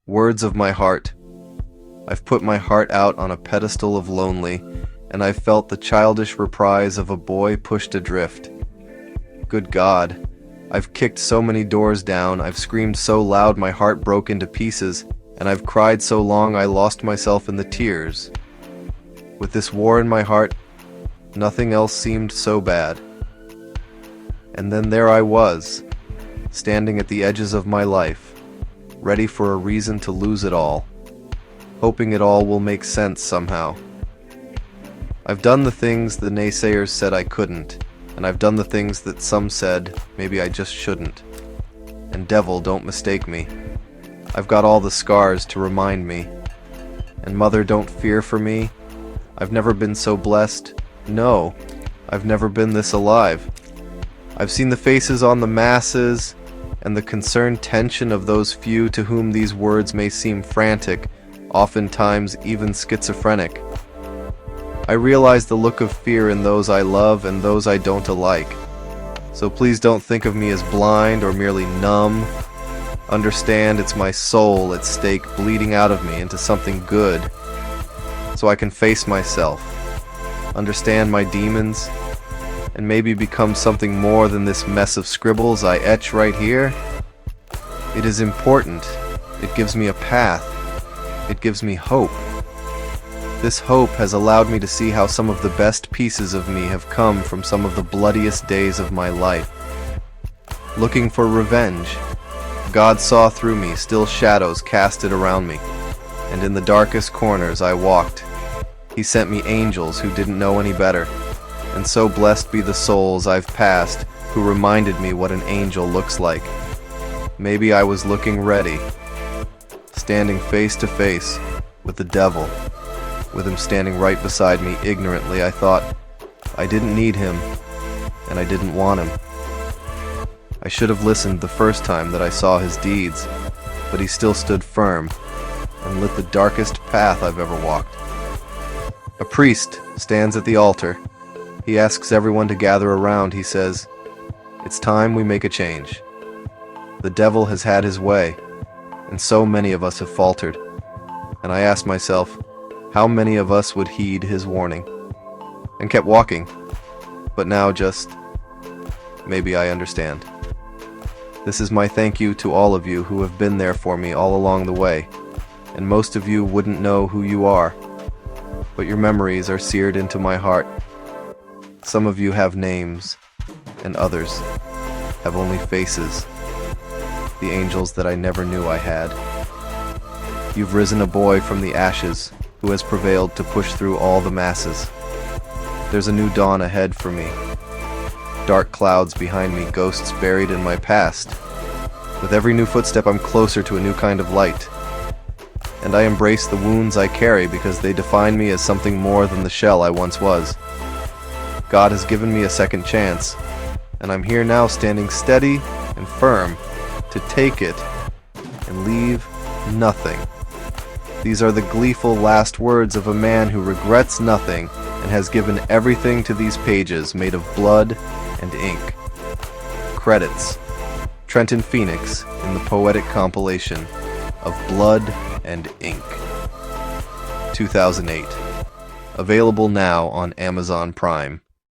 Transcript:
Words of my heart. I've put my heart out on a pedestal of lonely, and I've felt the childish reprise of a boy pushed adrift. Good God, I've kicked so many doors down, I've screamed so loud my heart broke into pieces, and I've cried so long I lost myself in the tears. With this war in my heart, nothing else seemed so bad. And then there I was, standing at the edges of my life, ready for a reason to lose it all, hoping it all will make sense somehow. I've done the things the naysayers said I couldn't, and I've done the things that some said maybe I just shouldn't. And devil, don't mistake me. I've got all the scars to remind me. And mother, don't fear for me. I've never been so blessed. No, I've never been this alive. I've seen the faces on the masses, and the concerned tension of those few to whom these words may seem frantic, oftentimes even schizophrenic. I realize the look of fear in those I love and those I don't alike. So please don't think of me as blind or merely numb. Understand it's my soul at stake bleeding out of me into something good, so I can face myself, understand my demons, and maybe become something more than this mess of scribbles I etch right here. It is important. It gives me a path. It gives me hope. This hope has allowed me to see how some of the best pieces of me have come from some of the bloodiest days of my life. Looking for revenge, God saw through me still shadows casted around me, and in the darkest corners I walked. He sent me angels who didn't know any better, and so blessed be the souls I've passed who reminded me what an angel looks like. Maybe I was looking ready, standing face to face with the devil, with him standing right beside me ignorantly. I thought I didn't need him, and I didn't want him. I should have listened the first time that I saw his deeds, but he still stood firm and lit the darkest path I've ever walked. A priest stands at the altar. He asks everyone to gather around. He says, "It's time we make a change. The devil has had his way, and so many of us have faltered." And I asked myself, how many of us would heed his warning? And kept walking. But now just, maybe I understand. This is my thank you to all of you who have been there for me all along the way, and most of you wouldn't know who you are, but your memories are seared into my heart. Some of you have names, and others have only faces, the angels that I never knew I had. You've risen a boy from the ashes who has prevailed to push through all the masses. There's a new dawn ahead for me. Dark clouds behind me, ghosts buried in my past. With every new footstep I'm closer to a new kind of light. And I embrace the wounds I carry because they define me as something more than the shell I once was. God has given me a second chance, and I'm here now standing steady and firm to take it and leave nothing. These are the gleeful last words of a man who regrets nothing and has given everything to these pages made of blood and ink. Credits: Trenton Phoenix in the poetic compilation of Blood and Ink. 2008. Available now on Amazon Prime.